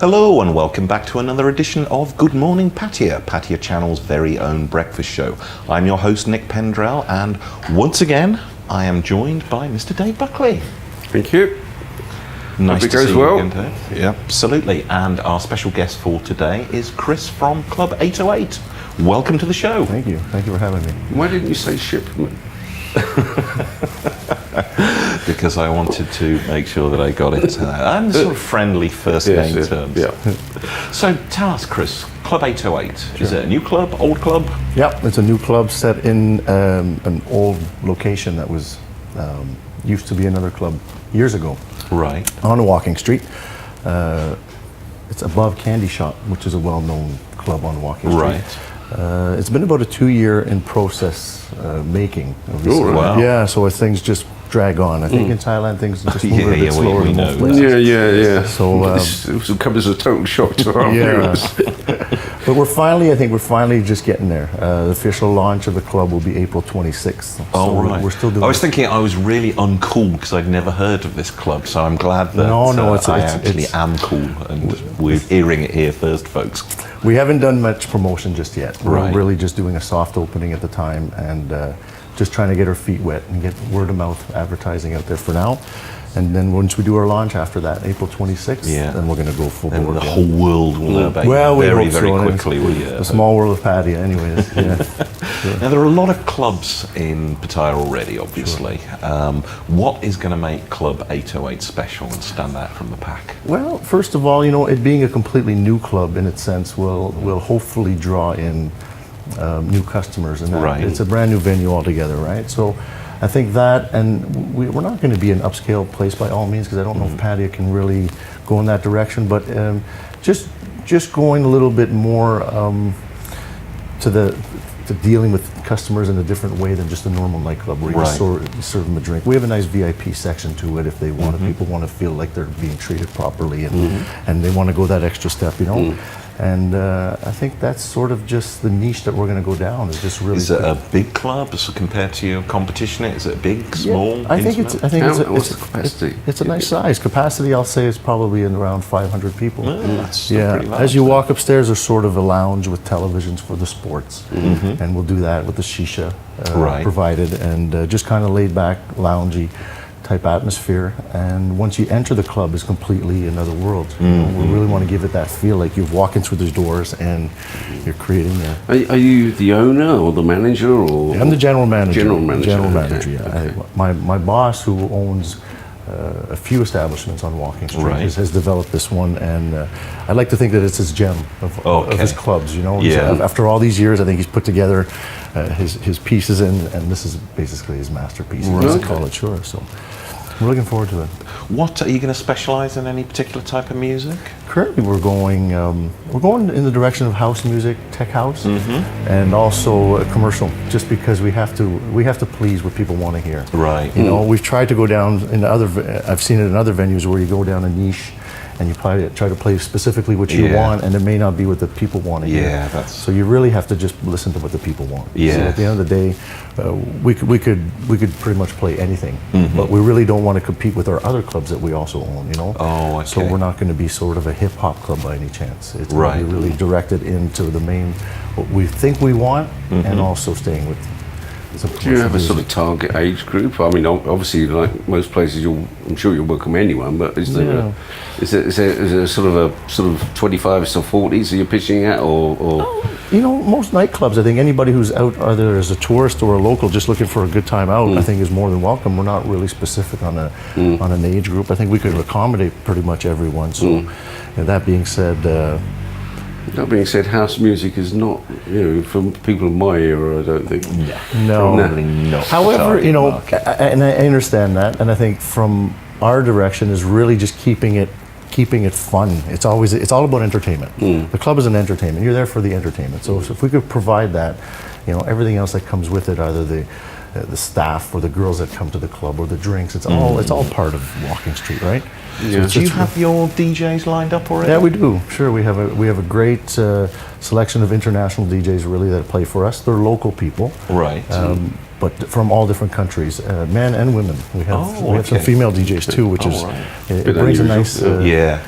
Hello and welcome back to another edition of Good Morning Pattaya, Pattaya Channel's very own breakfast show. I'm your host Nick Pendrell, and once again I am joined by Mr. Dave Buckley. Thank you. Nice Hope it to goes see well. you again, Dave. Yeah, absolutely. And our special guest for today is Chris from Club 808. Welcome to the show. Thank you for having me. Why didn't you say Shipman? Because I wanted to make sure that I got it. And sort of friendly first name terms. Yeah. So tell us, Chris, Club 808, is it a new club, old club? Yep, it's a new club set in an old location that was used to be another club years ago. Right. On a walking street. It's above Candy Shop, which is a well-known club on Walking Street. Right. It's been about a 2-year in process making. Oh, wow. Yeah, so as things just drag on. I think in Thailand things just move a bit slower we in most know. places. Yeah. So, It comes as a total shock to our viewers. But I think we're finally just getting there. The official launch of the club will be April 26th. So Oh, right. we're still doing I was thinking I was really uncool because I'd never heard of this club, so I'm glad that I actually am cool, and we're hearing it here first, folks. We haven't done much promotion just yet. We're Right. really just doing a soft opening at the time and just trying to get our feet wet and get word of mouth advertising out there for now. And then once we do our launch after that, April 26th, then we're going to go full Then board the again. whole world will know about Well, you we very, hope very so. quickly. The small world of Pattaya, anyways. Yeah. Now, there are a lot of clubs in Pattaya already, obviously. What is going to make Club 808 special and stand out from the pack? Well, first of all, it being a completely new club in its sense will hopefully draw in new customers, and that Right. it's a brand new venue altogether, right? So I think that, and we're not going to be an upscale place by all means, because I don't know if Pattaya can really go in that direction, but just going a little bit more to dealing with customers in a different way than just a normal nightclub where you Right. just serve them a drink. We have a nice VIP section to it if they want. If people want to feel like they're being treated properly and they want to go that extra step, And I think that's sort of just the niche that we're going to go down. Is just really. Is it a big club so compared to your competition? Is it big, small, I think intimate? What's the capacity? it's a nice size. Capacity, I'll say, is probably in around 500 people. That's still pretty large, As you then. walk upstairs, there's sort of a lounge with televisions for the sports, and we'll do that with the shisha Right. provided, and just kind of laid back, loungy type atmosphere. And once you enter the club, it's completely another world. We really want to give it that feel like you're walking through those doors and you're creating Are you the owner or the manager or? I'm the general manager. General manager. General okay, manager, yeah. okay. My boss, who owns a few establishments on Walking Street, Right. has developed this one, and I like to think that it's his gem of his clubs. Yeah. After all these years, I think he's put together his pieces, and this is basically his masterpiece. He doesn't call it, sure. So we're looking forward to it. What, are you going to specialise in any particular type of music? Currently, we're going in the direction of house music, tech house, and also commercial. Just because we have to please what people want to hear. Right. We've tried to go down in I've seen it in other venues where you go down a niche, and you try to play specifically what you want, and it may not be what the people want to hear. Yeah, that's. So you really have to just listen to what the people want. Yeah. So at the end of the day, we could pretty much play anything, but we really don't want to compete with our other clubs that we also own. Oh, okay. So we're not going to be sort of a hip hop club by any chance. It's Right. going to be really directed into the main what we think we want, and also staying with. Do you have a sort of target age group? I mean, obviously, like most places, I'm sure you'll welcome anyone. But is there a sort of 25s to 40s that you're pitching at, or? Most nightclubs, I think anybody who's out either as a tourist or a local just looking for a good time out, I think is more than welcome. We're not really specific on an age group. I think we could accommodate pretty much everyone. So, that being said, house music is not, from people in my era, I don't think. no. Probably not. However, the target market. and I understand that, and I think from our direction is really just keeping it fun. It's all about entertainment. The club is an entertainment. You're there for the entertainment. So if we could provide that, everything else that comes with it, either the staff or the girls that come to the club or the drinks. It's all part of Walking Street, right? Yeah. Do you have your DJs lined up already? Yeah, we do. Sure, we have a great selection of international DJs really that play for us. They're local people, Right. but from all different countries, men and women. We have some okay. female DJs too, which is right. it Bit brings a unusual, nice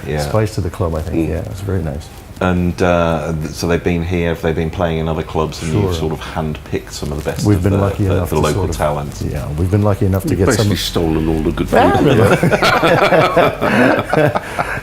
Yeah. spice to the club. I think. Yeah, it's very nice. And so they've been here, have they been playing in other clubs, and Sure. you've sort of handpicked some of the best We've of been the, lucky enough the to local sort of, talents? Yeah, we've been lucky enough to get some. Basically stolen all the good people.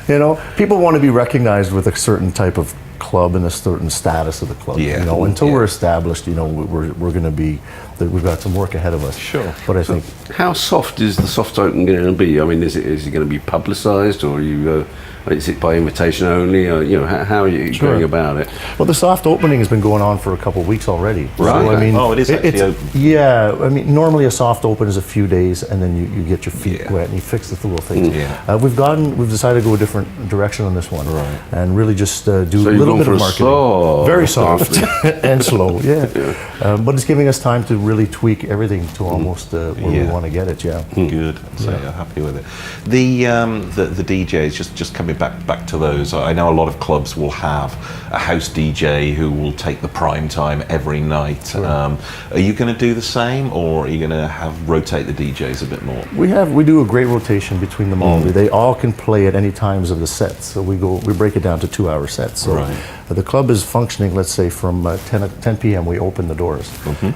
You know, people want to be recognized with a certain type of club and a certain status of the club. Yeah. You know, until Yeah. we're established, you know, we're going to be. We've got some work ahead of us. Sure. But I think How soft is the soft open going to be? I mean, is it going to be publicised, or is it by invitation only? Or, you know, how are you Sure. going about it? well, the soft opening has been going on for a couple of weeks already. Right. So, I mean, Oh, it is actually it's- open. Yeah, I mean, normally a soft open is a few days, and then you get your feet Yeah. wet and you fix the little things. Yeah. We've decided to go a different direction on this one, Right. and really just do So a you've little gone bit for of a marketing. soft Very soft opening. and slow, yeah. But it's giving us time to really tweak everything to almost where we Yeah. want to get it. Yeah. Good. So you're happy with it. The DJs, just coming back to those. I know a lot of clubs will have a house DJ who will take the prime time every night. Are you going to do the same, or are you going to rotate the DJs a bit more? We do a great rotation between them all. They all can play at any times of the sets. So we break it down to 2-hour sets. So Right. the club is functioning. Let's say from 10 p.m. we open the doors,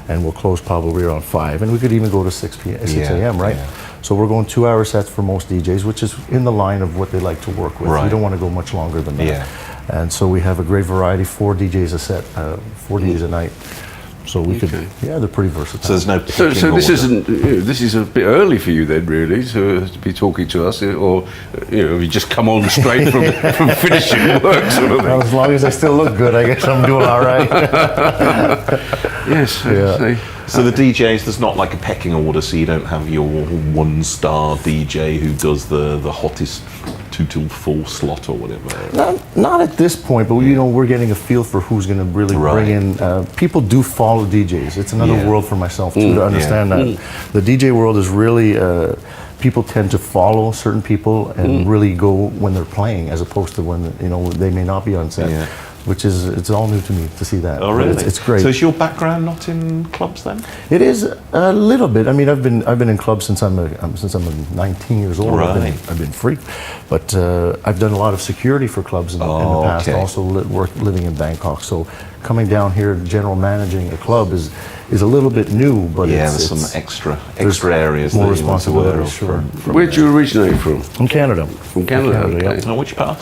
and we'll close probably around 5, and we could even go to 6 a.m. Right. Yeah. So we're going 2-hour sets for most DJs, which is in the line of what they like to work with. Right. We don't want to go much longer than that. Yeah. And so we have a great variety, 4 DJs a set, 4 DJs a night. So we could, they're pretty versatile. So there's no So picking this order. isn't. This is a bit early for you then, really, to be talking to us, or you just come on straight from finishing work, sort of Well, thing. as long as I still look good, I guess I'm doing all right. Yes. Yeah. I see. So the DJs, there's not like a pecking order, so you don't have your 1-star DJ who does the hottest 2 till 4 slot or whatever. Not at this point, but we're getting a feel for who's going to really Right. bring in. People do follow DJs. It's another Yeah. world for myself too to understand that. The DJ world is really. People tend to follow certain people and really go when they're playing, as opposed to when they may not be on set. Yeah. Which is, it's all new to me to see that. Oh, But really? It's great. So is your background not in clubs then? It is a little bit. I mean, I've been in clubs since I'm 19 years old. Right. I've been free, but I've done a lot of security for clubs in the past. okay. Also living in Bangkok. So coming down here, general managing a club is a little bit new. But Yeah, it's, there's it's some extra areas more that you want to wear responsibility. off Sure. from Where do you originate from? From Canada. From Canada. yeah. Okay. Now, which part?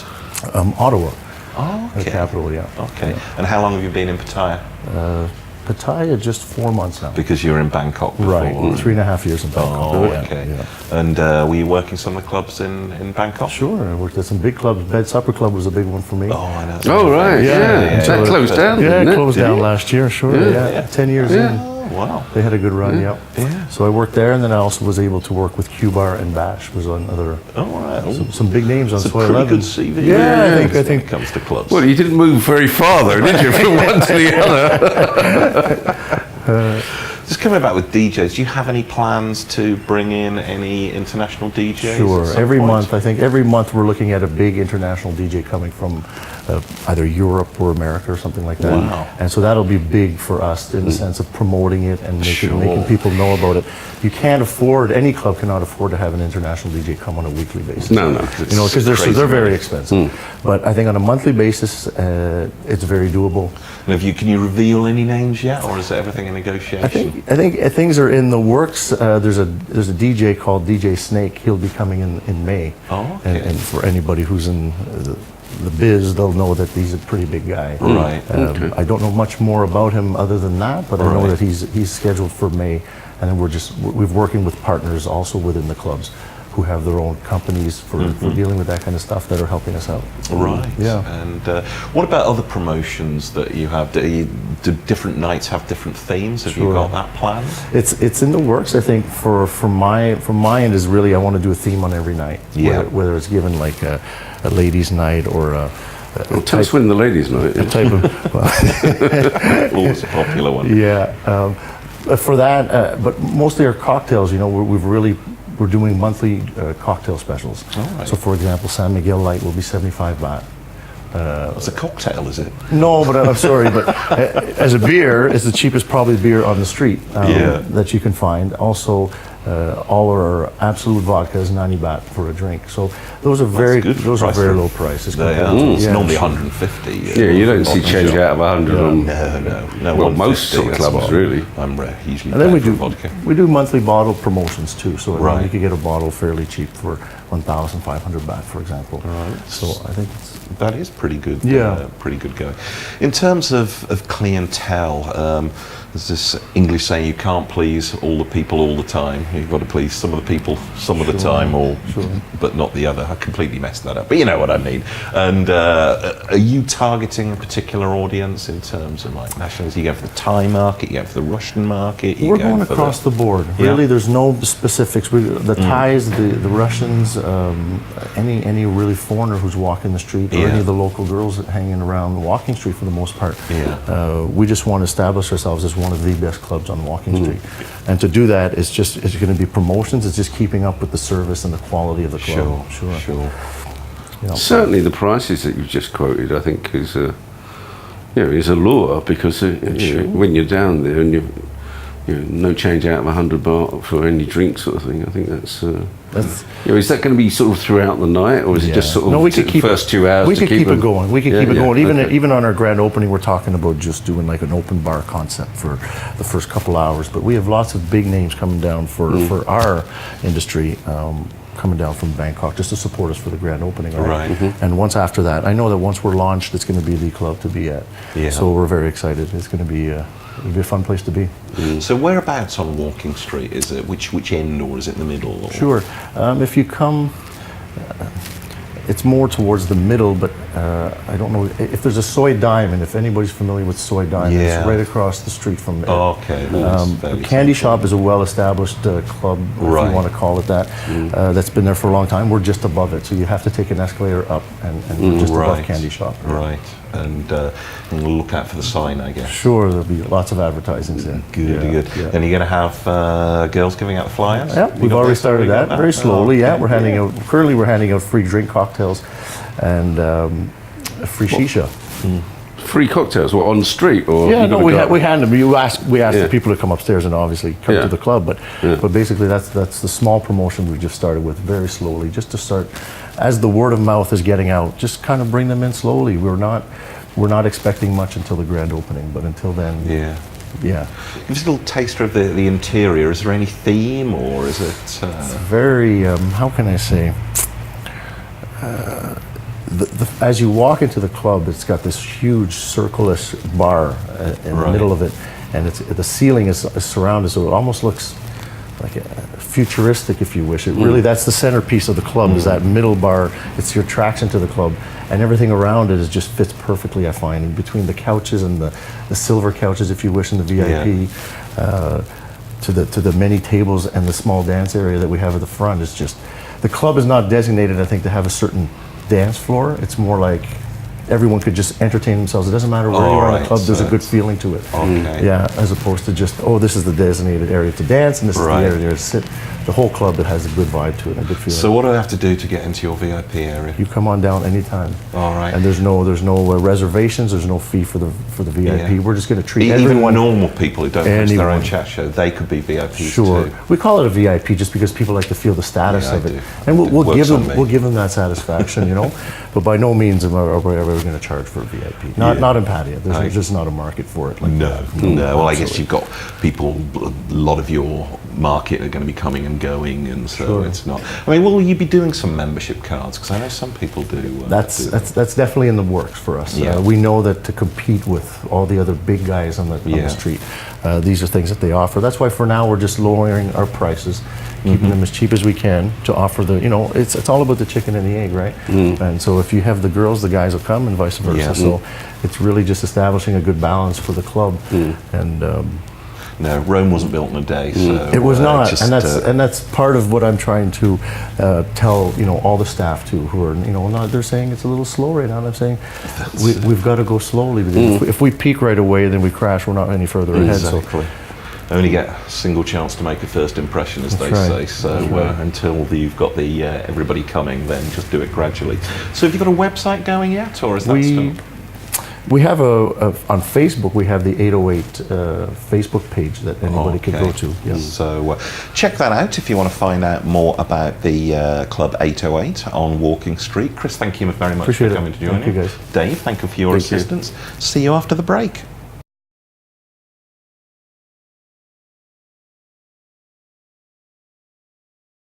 Ottawa, Oh, the okay. capital. Yeah. Okay. And how long have you been in Pattaya? Pattaya, just 4 months now. Because you were in Bangkok before. Right, 3.5 years in Bangkok. Oh, Yeah, okay. yeah. And were you working some of the clubs in Bangkok? Sure, I worked at some big clubs. Bed Supper Club was a big one for me. Oh, I know. Oh right. Yeah, Yeah. yeah. That closed down. Yeah, didn't it it? closed down last year, sure. Yeah. Yeah, 10 years Yeah. in. Oh, wow. They had a good run, yeah. Yeah. So I worked there, and then I also was able to work with Q-Bar and Bash, was another, Oh, right. Oh, some big names on it's a Soil pretty 11. good CV. Yeah, I when think it comes to clubs. Well, you didn't move very far though, did you, from one to the other? Just coming back with DJs, do you have any plans to bring in any international DJs? Sure. at some Every point? month, I think every month we're looking at a big international DJ coming from either Europe or America or something like that. Wow. And so that'll be big for us in the sense of promoting it and Sure. making people know about it. You can't afford, any club cannot afford to have an international DJ come on a weekly basis. No. Because crazy they're very money. expensive. But I think on a monthly basis, it's very doable. And can you reveal any names yet, or is everything in negotiation? I think things are in the works. There's a DJ called DJ Snake. He'll be coming in May. Oh, okay. And for anybody who's in the biz, they'll know that he's a pretty big guy. Right. I don't know much more about him other than that, but I know Right. that he's scheduled for May, and then we're working with partners also within the clubs who have their own companies for dealing with that kind of stuff that are helping us out. Right. Yeah. And what about other promotions that you have? Do different nights have different themes? Have you Sure. got that planned? It's in the works. I think from my end is really I want to do a theme on every night. Yeah. Whether it's given like a ladies' night or a Well, tell us when the ladies' night a is. type of Always a popular one. yeah. For that, but mostly our cocktails, we're doing monthly cocktail specials. All right. So for example, San Miguel Light will be 75 baht. It's a cocktail, is it? No, but I'm sorry, but as a beer, it's the cheapest probably beer on the street that you can find. Also, all our absolute vodka is 90 baht for a drink. So those are very low prices. It's normally 150. Yeah, you don't see change out of 100 on. No. Well, most sort of clubs really. I'm usually. And then vodka. we do monthly bottle promotions too. So Right. you could get a bottle fairly cheap for 1,500 baht, for example. Right. So I think That is pretty good. Yeah. Pretty good going. In terms of clientele, there's this English saying, you can't please all the people all the time. You've got to please some of the people some of the time, but not the other. I completely messed that up, but you know what I mean. And are you targeting a particular audience in terms of like nationals? You go for the Thai market, you go for the Russian market? we're going across the board. Really, there's no specifics. The Thais, the Russians, any really foreigner who's walking the street, or any of the local girls hanging around Walking Street for the most part. We just want to establish ourselves as one of the best clubs on Walking Street. And to do that, it's going to be promotions. It's just keeping up with the service and the quality of the club. Sure. Certainly, the prices that you've just quoted, I think, is a lure, because when you're down there and no change out of 100 baht for any drink sort of thing. I think that's is that going to be sort of throughout the night, or is it just sort of the first 2 hours? We could keep it going. We could keep it going. Even on our grand opening, we're talking about just doing like an open bar concept for the first couple hours. But we have lots of big names coming down for our industry. Coming down from Bangkok just to support us for the grand opening. Right. And once after that, I know that once we're launched, it's going to be the club to be at. So we're very excited. It's going to be it'll be a fun place to be. So whereabouts on Walking Street is it? Which end, or is it in the middle? Or? Sure. If you come, it's more towards the middle, but I don't know if there's a Soy Diamond. If anybody's familiar with Soy Diamond, it's right across the street from there. Okay. The Candy Shop is a well-established club, if you want to call it that. That's been there for a long time. We're just above it, so you have to take an escalator up, and we're just above Candy Shop. Right. And we'll look out for the sign, I guess. Sure, there'll be lots of advertising there. Good. Yeah. And you're going to have girls giving out the flyers? Yeah, we've already started that very slowly. We're handing out. Currently, we're handing out free drink cocktails and free shisha. Free cocktails, on the street, or we hand them. We ask the people to come upstairs and obviously come to the club. But basically, that's the small promotion we just started with very slowly, just to start. As the word of mouth is getting out, just kind of bring them in slowly. We're not expecting much until the grand opening, but until then, Give us a little taster of the interior. Is there any theme, or is it? It's very. How can I say? As you walk into the club, it's got this huge circular bar in the middle of it, and the ceiling is surrounded, so it almost looks like futuristic, if you wish. It really, that's the centerpiece of the club, is that middle bar. It's your attraction to the club, and everything around it just fits perfectly, I find. And between the couches and the silver couches, if you wish, in the VIP, to the many tables and the small dance area that we have at the front, is just, the club is not designated, I think, to have a certain dance floor. It's more like everyone could just entertain themselves. It doesn't matter where you are in the club, there's a good feeling to it. As opposed to just, this is the designated area to dance, and this is the area to sit. The whole club, it has a good vibe to it, and a good feeling. So what do I have to do to get into your VIP area? You come on down anytime. All right. And there's no reservations, there's no fee for the VIP. We're just going to treat even everyone. normal people who don't host their own chat show, they could be VIPs too. We call it a VIP just because people like to feel the status of it. And we'll give them that satisfaction, But by no means are we ever going to charge for a VIP. Not in Pattaya. There's just not a market for it. No. Well, I guess you've got people, a lot of your market are going to be coming and going, and so it's not. I mean, will you be doing some membership cards? Because I know some people do. That's definitely in the works for us. We know that to compete with all the other big guys on the street, these are things that they offer. That's why for now we're just lowering our prices, keeping them as cheap as we can to offer the. It's all about the chicken and the egg, right? And so if you have the girls, the guys will come, and vice versa. So it's really just establishing a good balance for the club, and. No, Rome wasn't built in a day. So it was not, and that's part of what I'm trying to tell all the staff too, who are now they're saying it's a little slow right now. And I'm saying we've got to go slowly, because if we peak right away, then we crash. We're not any further ahead. Exactly. only get a single chance to make a first impression, as That's they right. say. So until you've got the everybody coming, then just do it gradually. So have you got a website going yet, or is that still? We have on Facebook. We have the 808 Facebook page that anybody could go to. Yeah. So check that out if you want to find out more about the Club 808 on Walking Street. Chris, thank you very much Appreciate for coming to join Thank you, guys. Dave, thank you for your assistance. See you after the break.